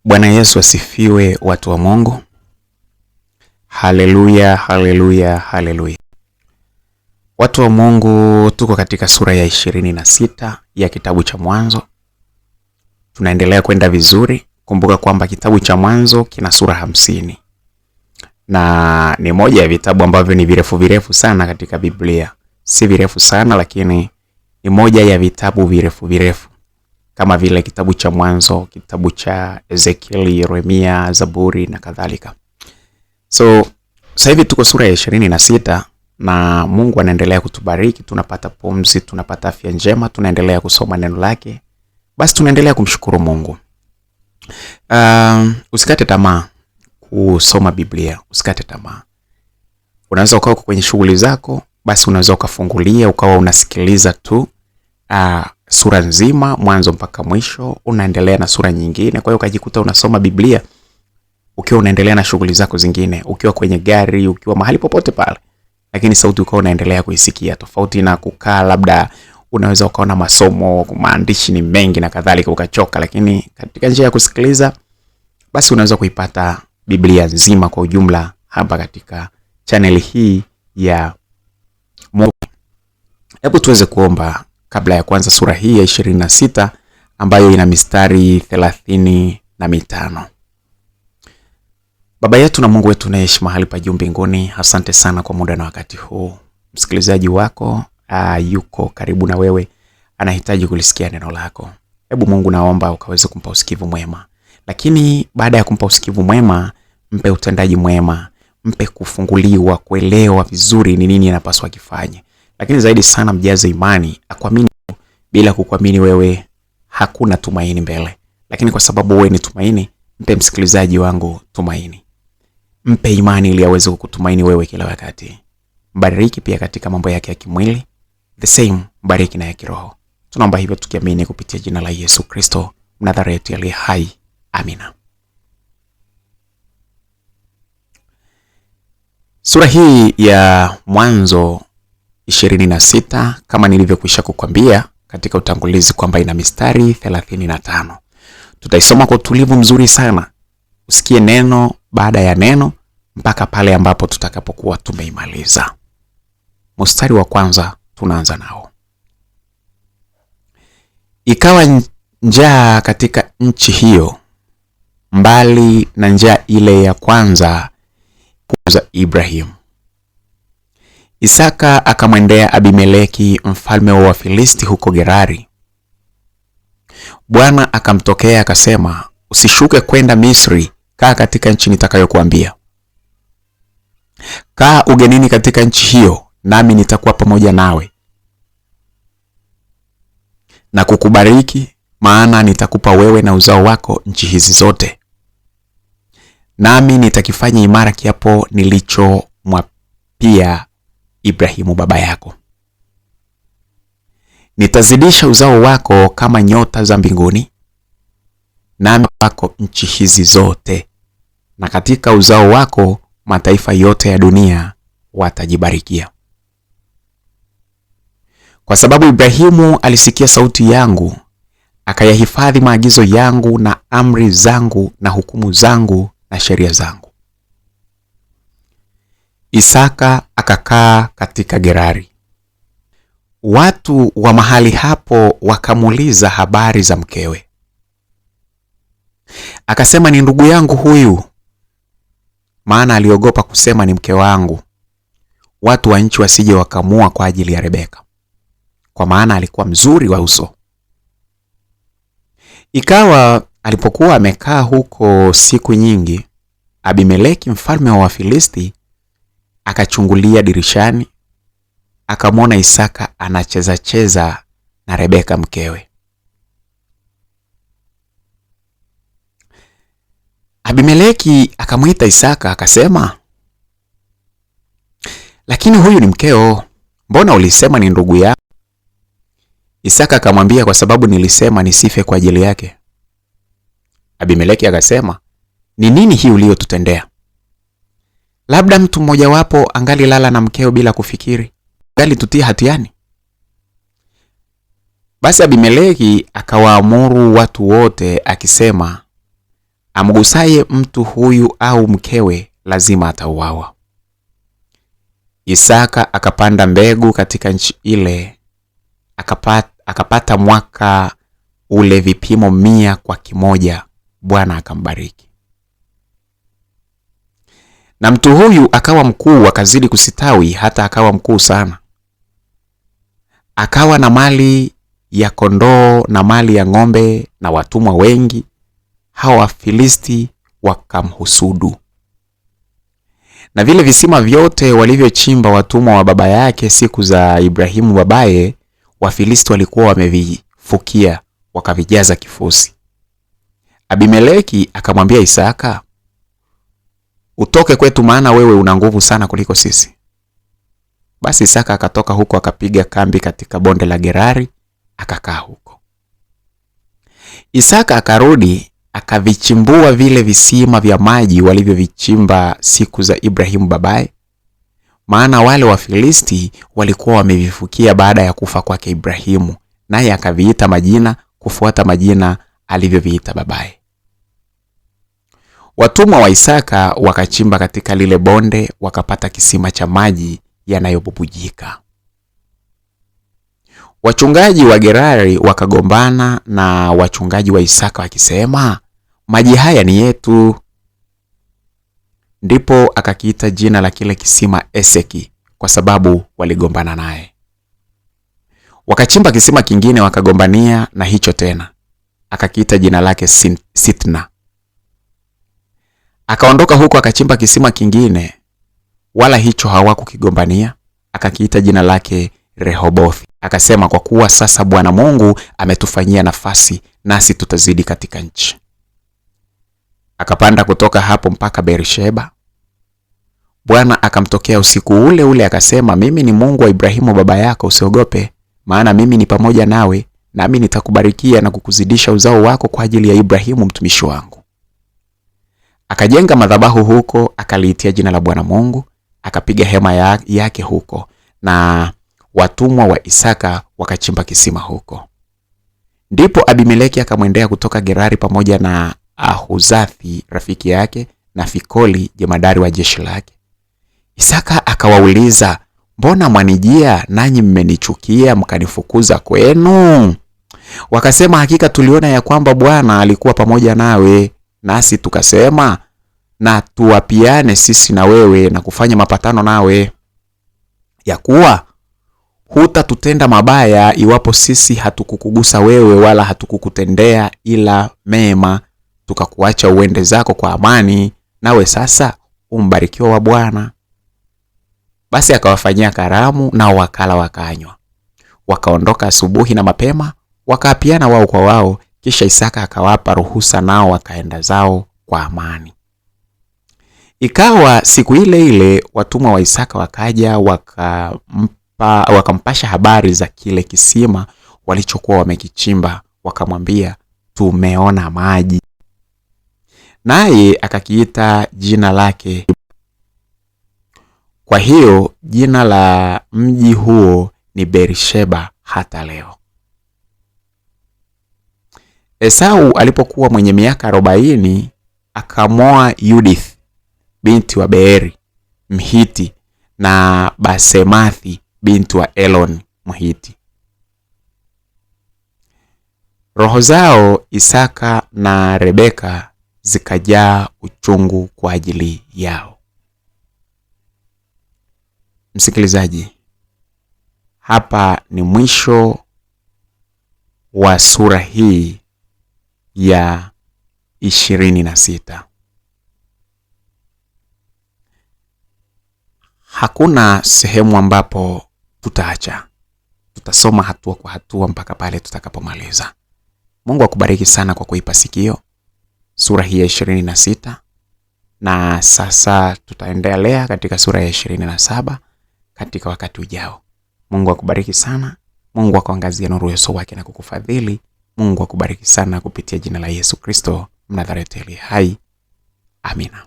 Bwana Yesu asifiwe, watu wa Mungu. Haleluya, haleluya, haleluya. Watu wa Mungu, tuko katika sura ya 26 ya kitabu cha Mwanzo. Tunaendelea kwenda vizuri. Kumbuka kwamba kitabu cha Mwanzo kina sura 50. Na ni moja ya vitabu ambavyo ni virefu sana katika Biblia. Si virefu sana, lakini ni moja ya vitabu virefu. Kama vile kitabu cha Mwanzo, kitabu cha Ezekieli, Yeremia, Zaburi na kadhalika. So, sasa hivi tuko sura ya 26 na Mungu anaendelea kutubariki, tunapata pumzi, tunapata afya njema, tunaendelea kusoma neno lake. Basi tunaendelea kumshukuru Mungu. Usikate tamaa kusoma Biblia, usikate tamaa. Unaweza ukawa kwenye shughuli zako, basi unaweza ukafungulia ukawa unasikiliza tu sura nzima mwanzo mpaka mwisho, unaendelea na sura nyingine. Kwa hiyo ukajikuta unasoma Biblia ukiwa unaendelea na shughuli zako zingine, ukiwa kwenye gari, ukiwa mahali popote pale, lakini sauti ukawa unaendelea kuisikia, tofauti na kukaa labda unaweza ukaona masomo, maandishi ni mengi na kadhalika ukachoka. Lakini katika njia ya kusikiliza, basi unaweza kuipata Biblia nzima kwa ujumla hapa katika channel hii ya Mungu. Hebu tuweze kuomba kabla ya kuanza sura hii ya 26 ambayo ina mistari 35. Baba yetu na Mungu wetu unaishi mahali pa juu mbinguni, asante sana kwa muda na wakati huu. Msikilizaji wako yuko karibu na wewe, anahitaji kulisikia neno lako. Hebu Mungu naomba ukaweze kumpa usikivu mwema. Lakini baada ya kumpa usikivu mwema, mpe utendaji mwema, mpe kufunguliwa, kuelewa vizuri ni nini anapaswa kufanye. Lakini zaidi sana mjaze imani, akuamini. Bila kukuamini wewe hakuna tumaini mbele. Lakini kwa sababu wewe ni tumaini, mpe msikilizaji wangu tumaini. Mpe imani ili aweze kukutumaini wewe kila wakati. Mbariki pia katika mambo yake ya kimwili, the same mbariki na ya kiroho. Tunaomba hivyo tukiamini kupitia jina la Yesu Kristo, Mnazareti aliye hai. Amina. Sura hii ya Mwanzo 26 kama nilivyokwisha kukwambia katika utangulizi kwamba ina mistari 35. Tutaisoma kwa utulivu mzuri sana. Usikie neno baada ya neno mpaka pale ambapo tutakapokuwa tumeimaliza. Mstari wa kwanza tunaanza nao. Ikawa njaa katika nchi hiyo, mbali na njaa ile ya kwanza za Ibrahim. Isaka akamwendea Abimeleki mfalme wa Wafilisti huko Gerari. Bwana akamtokea akasema, usishuke kwenda Misri, kaa katika nchi nitakayokuambia. Kaa ugenini katika nchi hiyo, nami nitakuwa pamoja nawe na kukubariki, maana nitakupa wewe na uzao wako nchi hizi zote. Nami nitakifanya imara kiapo nilichomwapia Ibrahimu baba yako. Nitazidisha uzao wako kama nyota za mbinguni, nami wako nchi hizi zote, na katika uzao wako mataifa yote ya dunia watajibarikia. Kwa sababu Ibrahimu alisikia sauti yangu, akayahifadhi maagizo yangu na amri zangu na hukumu zangu na sheria zangu. Isaka akakaa katika Gerari. Watu wa mahali hapo wakamuuliza habari za mkewe. Akasema, ni ndugu yangu huyu, maana aliogopa kusema ni mke wangu, watu wa nchi wasije wakamua kwa ajili ya Rebeka, kwa maana alikuwa mzuri wa uso. Ikawa alipokuwa amekaa huko siku nyingi, Abimeleki mfalme wa Wafilisti akachungulia dirishani, akamwona Isaka anacheza na Rebeka mkewe. Abimeleki akamwita Isaka akasema, lakini huyu ni mkeo, mbona ulisema ni ndugu yako? Isaka akamwambia, kwa sababu nilisema nisife kwa ajili yake. Abimeleki akasema, ni nini hii uliyotutendea? Labda mtu mmoja wapo angali lala na mkeo bila kufikiri, angali tutia hatiani. Basi Abimeleki akawaamuru watu wote akisema, amgusaye mtu huyu au mkewe lazima atauawa. Isaka akapanda mbegu katika nchi ile, akapata mwaka ule vipimo 100 kwa kimoja. Bwana akambariki. Na mtu huyu akawa mkuu, akazidi kusitawi hata akawa mkuu sana. Akawa na mali ya kondoo na mali ya ng'ombe na watumwa wengi. Hao Wafilisti wakamhusudu. Na vile visima vyote walivyochimba watumwa wa baba yake siku za Ibrahimu babaye, Wafilisti walikuwa wamevifukia wakavijaza kifusi. Abimeleki akamwambia Isaka, utoke kwetu, maana wewe una nguvu sana kuliko sisi. Basi Isaka akatoka huko, akapiga kambi katika bonde la Gerari, akakaa huko. Isaka akarudi, akavichimbua vile visima vya maji walivyovichimba siku za Ibrahimu babaye, maana wale Wafilisti walikuwa wamevifukia baada ya kufa kwake Ibrahimu, naye akaviita majina kufuata majina alivyoviita babaye. Watumwa wa Isaka wakachimba katika lile bonde, wakapata kisima cha maji yanayobubujika. Wachungaji wa Gerari wakagombana na wachungaji wa Isaka wakisema, maji haya ni yetu. Ndipo akakiita jina la kile kisima Eseki, kwa sababu waligombana naye. Wakachimba kisima kingine, wakagombania na hicho tena, akakiita jina lake Sitna. Akaondoka huko, akachimba kisima kingine, wala hicho hawakukigombania, akakiita jina lake Rehobothi. Akasema, kwa kuwa sasa Bwana Mungu ametufanyia nafasi, nasi tutazidi katika nchi. Akapanda kutoka hapo mpaka Beersheba. Bwana akamtokea usiku ule ule, akasema, mimi ni Mungu wa Ibrahimu baba yako, usiogope, maana mimi ni pamoja nawe, nami nitakubarikia na kukuzidisha uzao wako kwa ajili ya Ibrahimu mtumishi wangu. Akajenga madhabahu huko, akaliitia jina la Bwana Mungu, akapiga hema yake huko, na watumwa wa Isaka wakachimba kisima huko. Ndipo Abimeleki akamwendea kutoka Gerari pamoja na Ahuzathi rafiki yake na Fikoli jemadari wa jeshi lake. Isaka akawauliza, mbona mwanijia nanyi mmenichukia mkanifukuza kwenu? Wakasema, hakika tuliona ya kwamba Bwana alikuwa pamoja nawe, nasi tukasema, na tuwapiane sisi na wewe na kufanya mapatano nawe, ya kuwa hutatutenda mabaya iwapo sisi hatukukugusa wewe wala hatukukutendea ila mema, tukakuacha uende zako kwa amani, nawe sasa umbarikiwa wa Bwana. Basi akawafanyia karamu, nao wakala wakanywa. Wakaondoka asubuhi na mapema, wakaapiana wao kwa wao. Kisha Isaka akawapa ruhusa, nao wakaenda zao kwa amani. Ikawa siku ile ile watumwa wa Isaka wakaja, wakampasha habari za kile kisima walichokuwa wamekichimba. Wakamwambia, tumeona maji. Naye akakiita jina lake. Kwa hiyo jina la mji huo ni Beersheba hata leo. Esau alipokuwa mwenye miaka 40, akamwoa Yudith binti wa Beeri Mhiti na Basemathi binti wa Elon Mhiti. Roho zao Isaka na Rebeka zikajaa uchungu kwa ajili yao. Msikilizaji, hapa ni mwisho wa sura hii ya 26. Hakuna sehemu ambapo tutaacha. Tutasoma hatua kwa hatua mpaka pale tutakapomaliza. Mungu akubariki sana kwa kuipa sikio sura hii ya 26. Na sasa tutaendelea katika sura ya 27 katika wakati ujao. Mungu akubariki sana. Mungu akuangazie nuru ya uso wake na kukufadhili. Mungu akubariki sana kupitia jina la Yesu Kristo Mnazareti aliye hai. Amina.